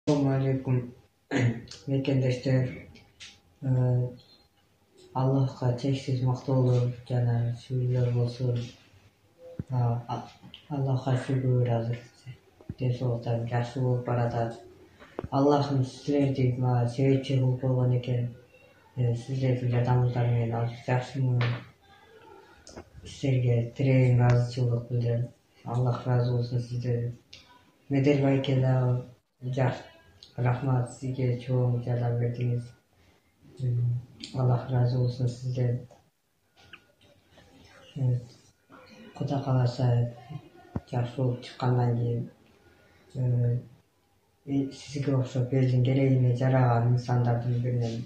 Assalamualaikum mekendештер. Аллахка чексиз мактоолор жана шүгүрлөр болсун. Аллахка шүгүр азыр ден соолуктарым жакшы болуп баратат. Аллахым силерди мага себепчи кылып койгон экен. Сиздердин жардамыңыздар менен азыр жакшымын. Силерге тирегим ыраазычылык билдирем. Аллах ыраазы болсун сиздерден. Меделбайке дагы рахмат, сизге чоң жардам бердиңиз. Аллах ыраазы болсун сизден. Кудай кааласа жакшы болуп чыккандан кийин сизге окшоп элдин керегине жараган инсандардын биринен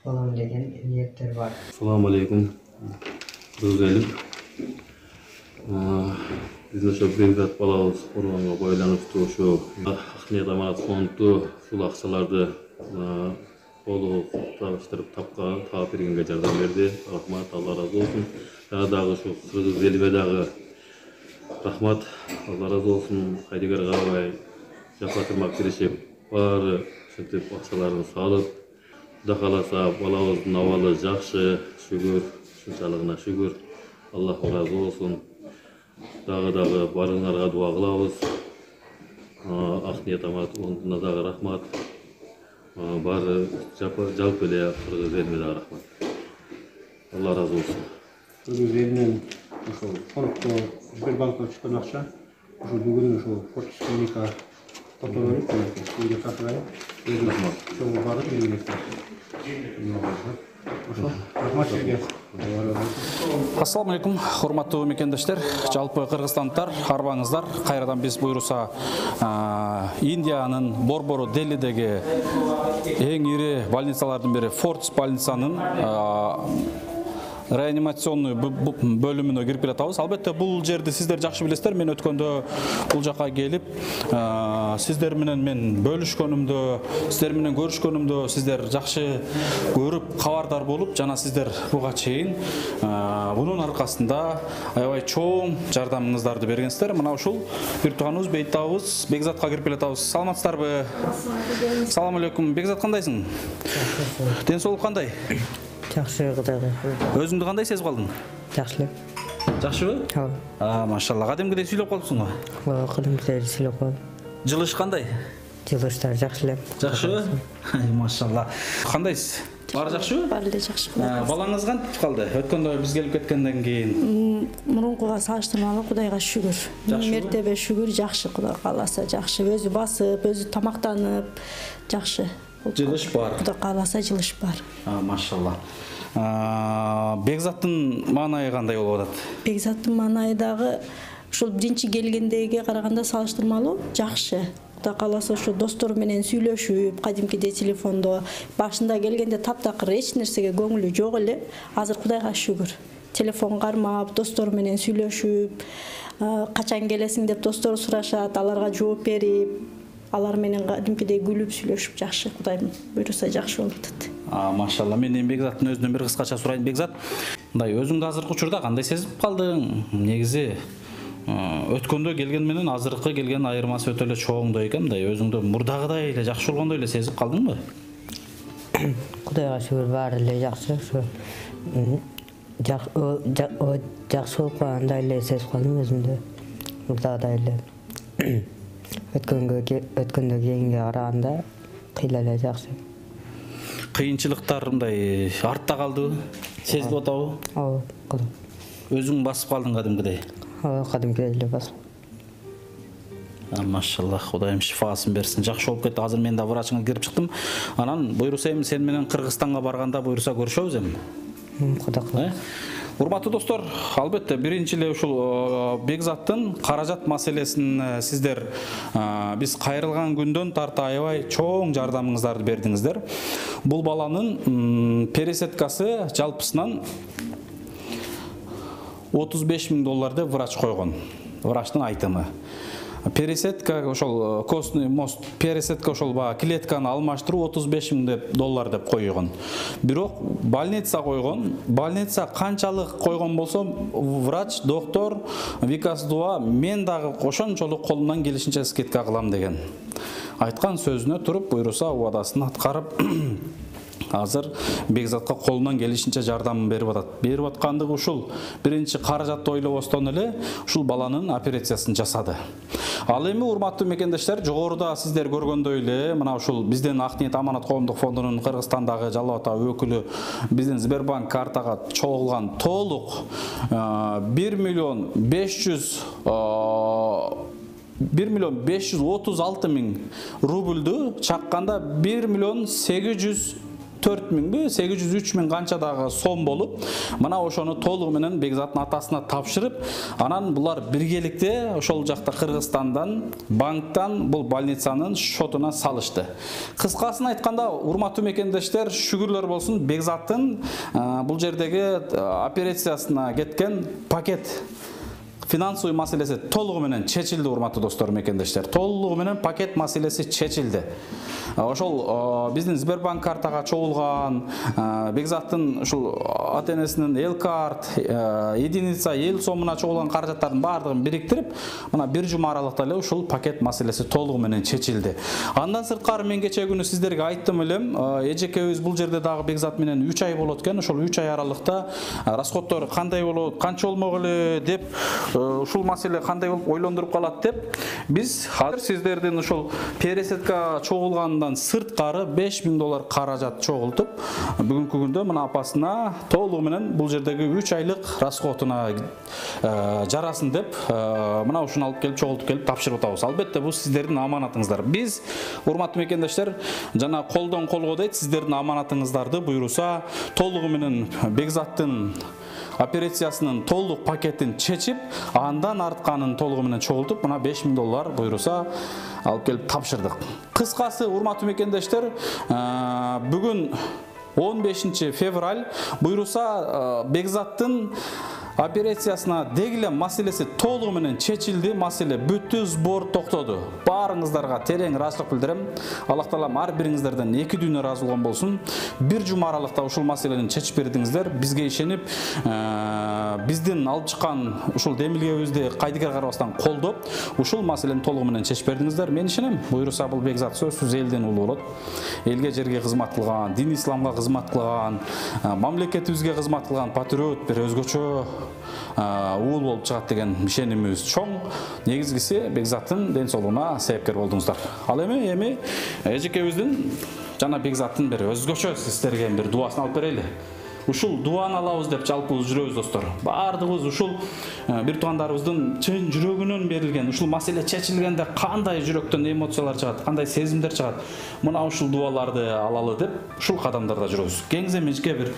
болом деген ниеттер бар. Assalamu alaikum. Güzelim. Biz de şu Belgrad balağız kurbanına boylanıptı şu Akniyet Amarat Fondu şu aksalarda bolu çalıştırıp tap bergenге jardam berdi. Rahmat, Allah razı olsun. Daha dağı şu Kırgız Elbedağı rahmat, Allah razı olsun. Haydigar Gavay Jafatırmak kirişip bari şintip aksalarını sağlıp Kuda kalasa balağızın avalı jakşı, şükür, şunçalığına şükür. Allah razı olsun. Dağı barыңарга дуа кылабыз. Акниет Амат фондуна дагы рахмат. Бары жалпы эле Кыргыз элине дагы рахмат. Allah razı olsun. Kırgız elinden şu fondu Sberbank'tan çıkan akça şu bugün şu Fortis Klinika toplanıp uyga katılıyor. Rahmat. Şu barıp elbette. Rahmat sizге. Assalamu alaikum, урматтуу мекендештер. Жалпы кыргызстандыктар, арбаңыздар. Кайрадан биз буйруса Индиянын Борбору Делидеги эң ири больницалардын бири Fortis больницанын реанимационный бөлүмүнө кирип келатабыз. Албетте бул жерди сиздер жакшы билесиздер. Мен өткөндө бул жака келип, сиздер менен мен бөлүшкөнүмдө, сиздер менен көрүшкөнүмдө сиздер жакшы көрүп, кабардар болуп, жана сиздер буга чейин бунун аркасында аябай чоң жардамыңыздарды бергенсиздер. Мына ушул бир тууганыбыз, бейтабыбыз Бекзатка кирип келатабыз. Саламатсыздарбы? Салам алейкум. Бекзат кандайсың? Ден соолук кандай? Жакшы Кудайга. Өзүңдү кандай сезип калдың? Жакшы. Жакшыбы? Машалла. Кадимкидей сүйлөп калыпсың го? Кадимкидей сүйлөп калдым. Жылыш кандай? Жылыштар жакшы эле. Жакшыбы? Машалла. Кандайсыз? Баары жакшыбы? Баары эле жакшы. Балаңыз кантип калды? Өткөндө биз келип кеткенден кийин. Мурункуга салыштырмалуу Кудайга шүгүр. Мертебе шүгүр, жакшы, Кудай кааласа жакшы. Өзү басып, өзү тамактанып, жакшы. Жылыш бар. Кудай кааласа жылыш бар. Машалла. Бекзаттын маанайы кандай болуп атат? Бекзаттын маанайы дагы ушул биринчи келгендегиге караганда салыштырмалуу жакшы. Кудай кааласа ошо достору менен сүйлөшүп, кадимкидей телефондо башында келгенде таптакыр эч нерсеге көңүлү жок эле. Азыр Кудайга шүгүр. Телефон кармап, достору менен сүйлөшүп, качан келесиң деп достору сурашат, аларга жооп берип, алар менен кадимкидей күлүп сүйлөшүп жакшы. Кудайдын буйруса жакшы болуп атат. Машалла. Мен эми Бекзаттын өзүнөн бир кыскача сурайын. Бекзат, мындай өзүңдү азыркы учурда кандай сезип калдың? Негизи өткөндө келген менен азыркы келген айырмасы өтө эле чоңдой экен. Мындай өзүңдү мурдагыдай эле жакшы болгондой эле сезип калдыңбы? Кудайга шүгүр баары эле жакшы. Жакшы болуп калгандай эле сезип калдым өзүмдү. Мурдагыдай эле. Өткөндө кийинге караганда кыйла эле жакшы. Кыйынчылыктар мындай артта калдыбы? Сезип атабы? Ооба. Өзүң басып калдың кадимкидей? Ооба, кадимкидей эле басып. Машалла, Кудайым шифасын берсин. Жакшы болуп кетти. Азыр мен да врачыңа кирип чыктым. Анан буйруса эми сен менен Кыргызстанга барганда буйруса көрүшөбүз эми. Кудай кааласа. Урматтуу достор, албетте биринчи эле ушул Бекзаттын каражат маселесин сиздер биз кайрылган күндөн тарта аябай чоң жардамыңыздарды бердиңиздер. Бул баланын пересеткасы жалпысынан $35,000 деп врач койгон. Врачтын айтымы. Пересетка ошол костный мост, пересетка ошол клетканы алмаштыруу $35,000 деп койгон. Бирок больница койгон. Больница канчалык койгон болсо, врач, доктор, викас дуа мен дагы ошончолук колумдан келишинче скидка кылам деген. айткан сөзүнө туруп, буйруса убадасын аткарып азыр Бекзатка колунан келишинче жардамын берип атат. Берип аткандыгы ушул биринчи каражатты ойлобостон эле ушул баланын операциясын жасады. Ал эми урматтуу мекендештер, жогоруда сиздер көргөндөй эле мына ушул биздин Ак ниет аманат коомдук фондунун Кыргызстандагы Жалал Ата өкүлү биздин Сбербанк картага чогулган толук 1.536.000 рубльдү чакканда 1.804.000 803.000 канчадагы сом болуп, мына ошону толугу менен Бекзаттын атасына тапшырып, анан булар биргеликте ошол жакта Кыргызстандан банктан бул больницанын шотуна салышты. Кыскасын айтканда, урматтуу мекендештер, шүгүрлөр болсун, Бекзаттын бул жердеги операциясына кеткен пакет финансовый маселеси толугу менен чечилди, урматтуу достор, мекендештер. Толугу менен пакет маселеси чечилди. Ошол биздин Сбербанк картага чогулган, Бекзаттын ушул ата-энесинин эл карт, единица эл сомуна чогулган каражаттардын баардыгын бириктирип, мына бир жума аралыкта эле ушул пакет маселеси толугу менен чечилди. Андан сырткары мен кече күнү сиздерге айттым элем, эжекебиз бул жерде дагы Бекзат менен 3 ай болот экен. Ошол 3 ай аралыкта расходдор кандай болот, канча болмок эле деп, ушул маселе кандай болуп ойлондуруп калат деп, биз азыр сиздердин ушул пересетка чогулгандан сырткары $5.000 каражат чогултуп, бүгүнкү күндө мына апасына толугу менен бул жердеги 3 айлык расходуна жарасын деп, мына ушуну алып келип чогултуп келип тапшырып атабыз. Албетте бул сиздердин аманатыңыздар. Биз, урматтуу мекендештер, жана колдон колго дейт, сиздердин аманатыңыздарды буйруса толугу менен Бекзаттын операциясынын толук пакетин чечип, андан артканын толугу менен чогултуп, мына $5.000 буйруса алып келип тапшырдык. Кыскасы, урматтуу мекендештер, бүгүн 15 февраль буйруса Бекзаттын операциясына дегиле маселеси толугу менен чечилди, маселе бүттү, сбор токтоду. Баарыңыздарга терең ыраазычылык билдирем. Аллах таалам ар бириңиздерден 2 дүйнө ыраазы болгон болсун. Бир жума аралыкта ушул маселени чечип бердиңиздер. Бизге ишенип, биздин алып чыккан ушул демилгебизди кайдыгер карабастан колдоп, ушул маселени толугу менен чечип бердиңиздер. Мен ишенем, буйруса бул Бекзат сөзсүз элден улуу болот. Элге жерге кызмат кылган, дин исламга кызмат кылган, мамлекетибизге кызмат кылган патриот, бир өзгөчө уул болуп чыгат деген ишенимибиз чоң. Негизгиси Бекзаттын ден соолугуна себепкер болдуңуздар. Ал эми эжекебиздин жана Бекзаттын бир өзгөчө сиздерге бир дуасын алып берели. Ушул дуаны алабыз деп жалпыбыз жүрөбүз, достор. Баардыгыбыз ушул бир туугандарыбыздын чын жүрөгүнөн берилген, ушул маселе чечилгенде кандай жүрөктөн эмоциялар чыгат, кандай сезимдер чыгат. Мына ушул дуаларды алалы деп ушул кадамдарда жүрөбүз. Кеңиз эменчке бир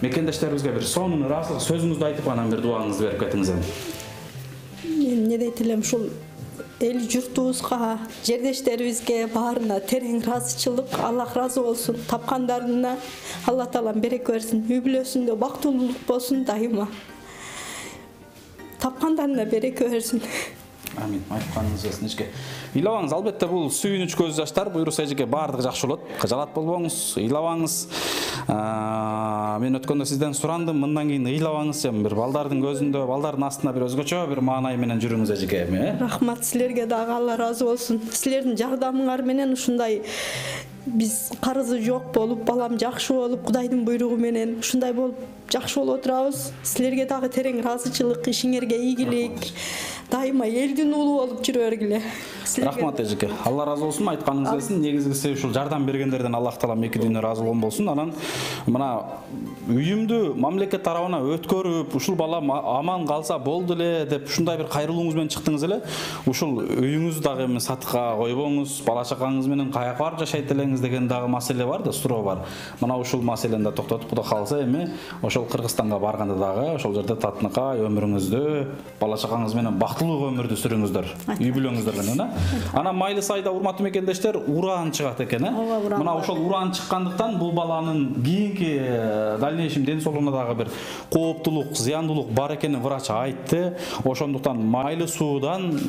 мекендештерибизге бир сонун ыраазычылык сөзүңүздү айтып, анан бир дуаңызды берип кетиңиз. Мен эмне дейт элем, ушул эл журтубузга, жердештерибизге баарына терең ыраазычылык, Аллах ыраазы болсун. Тапкандарына Алла таалам береке берсин. Үй бүлөсүндө бактылуулук болсун дайыма. Тапкандарына береке берсин. Амин. Айтканыңыз келсин эчке. Ыйлабаңыз, албетте бул сүйүнүч көз жаштар, буйруса эжеке баардыгы жакшы болот. Кыжалат болбоңуз, ыйлабаңыз. Мен өткөндө сизден сурандым, мындан кийин ыйлабаңыз, бир балдардын көзүндө, балдардын астында бир өзгөчө бир маанай менен жүрүңүз эжеке. Рахмат, силерге дагы Алла ыраазы болсун. Силердин жардамыңар менен ушундай биз карызы жок болуп, балам жакшы болуп, Кудайдын буйругу менен ушундай болуп жакшы болуп отурабыз. Силерге дагы терең ыраазычылык, ишиңерге ийгилик. Дайыма элдин уулу болуп жүрө бергиле. Рахмат эжеке. Алла ыраазы болсун, айтканыңыз келсин. Негизгиси ушул жардам бергендерден Аллах таалам 2 дүйнө ыраазы болгон болсун. Анан мына үйүмдү мамлекет тарабына өткөрүп, ушул бала аман калса болду эле деп ушундай бир кайрылууңуз менен чыктыңыз эле. Ушул үйүңүздү дагы эми сатыкка койбоңуз, бала чакаңыз менен каяка барып жашайт элеңиз деген дагы маселе бар да, суроо бар. Мына ушул маселени да токтотуп, Кудай кааласа эми ошол Кыргызстанга барганда дагы ошол жерде татынакай өмүрүңүздү, бала чакаңыз менен бактылуу өмүрдү сүрүңүздөр, үй бүлөңүздөр менен. Анан майлы сайда, урматтуу мекендештер, уран чыгат экен. Мына ошол уран чыккандыктан бул баланын кийинки дальнейшем ден соолугуна дагы бир кооптулук, зыяндуулук бар экенин врач айтты. Ошондуктан майлы суудан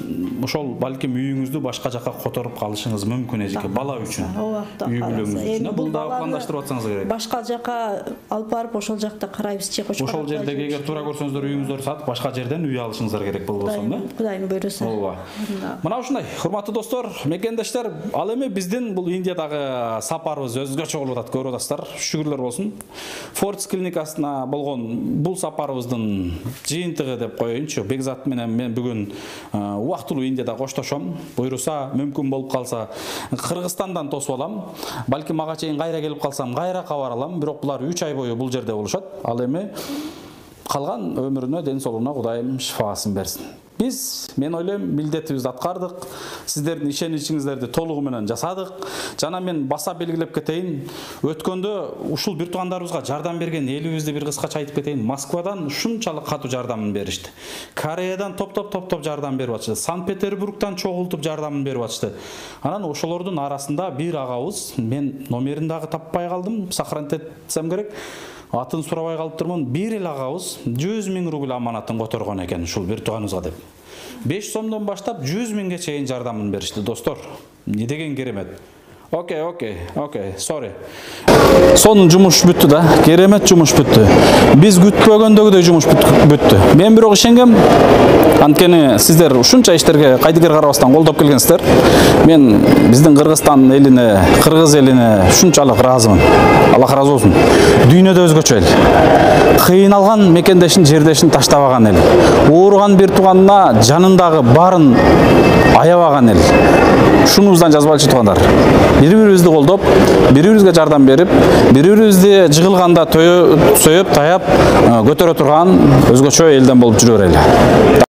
ошол балким үйүңүздү башка жака которуп калышыңыз мүмкүн эжеке, бала үчүн. Үй бүлөңүз үчүн. Бул дагы пландаштырып атсаңыз керек. Башка жака алып барып ошол жакта карайбыз, чек. Ошол жердеги эгер туура көрсөңүздөр үйүңүздөрдү сатып башка жерден үй алышыңыздар керек болбосо. эме? Кудайым буйруса. Ооба. Мына ушундай, урматтуу достор, мекендештер, ал эми биздин бул Индиядагы сапарыбыз өзгөчө болуп атат, көрүп атасыздар. Шүгүрлөр болсун. Форtis клиникасына болгон бул сапарыбыздын жыйынтыгы деп коеюнчу. Бекзат менен мен бүгүн убактылуу Индияда коштошом. Буйруса, мүмкүн болуп калса, Кыргызстандан тосуп алам. Балки мага чейин кайра келип калсам, кайра кабар алам. Бирок булар 3 ай бою бул жерде болушат. Ал эми калган өмүрүнө, ден соолугуна Кудайым шифасын берсин. Мен ойлойм, милдетибизди аткардык, сиздердин ишеничиңиздерди толугу менен жасадык. Жана мен баса белгилеп кетейин, өткөндө ушул бир туугандарыбызга жардам берген элибизди бир кыскача айтып кетейин. Москвадан ушунчалык катуу жардамын беришти. Кореядан топ жардам берип атышты. Санкт-Петербургдан чогултуп жардамын берип атышты. Анан ошолордун арасында бир агабыз, мен номерин дагы таппай калдым, сохранить этсем керек. Атын сурабай калыптырмын. Бир эл агабыз 100 000 рубль аманатын которгон экен ушул бир тууганыбызга деп. 5 сомдон баштап 100 000ге чейин жардамын беришти, достор. Не деген керемет. Окей, sorry. Сонун жумуш бүттү да, керемет жумуш бүттү. Биз күтпөгөндөгүдөй жумуш бүттү. Мен бирок ишенгем. Анткени сиздер ушунча иштерге кайдыгер карабастан колдоп келгенсиздер. Мен биздин Кыргызстан элине, кыргыз элине ушунчалык ыраазымын. Аллах ыраазы болсун. Дүйнөдө өзгөчө эл. Кыйналган мекендешин, жердешин таштабаган эл. Ооруган бир тууганына жанындагы барын аябаган эл. Ушунубуздан жазбачы туугандар. Бири-бирибизди колдоп, бири-бирибизге жардам берип, бири-бирибизди жыгылганда сөйөп, таяп, көтөрө турган өзгөчө элден болуп жүрө берели.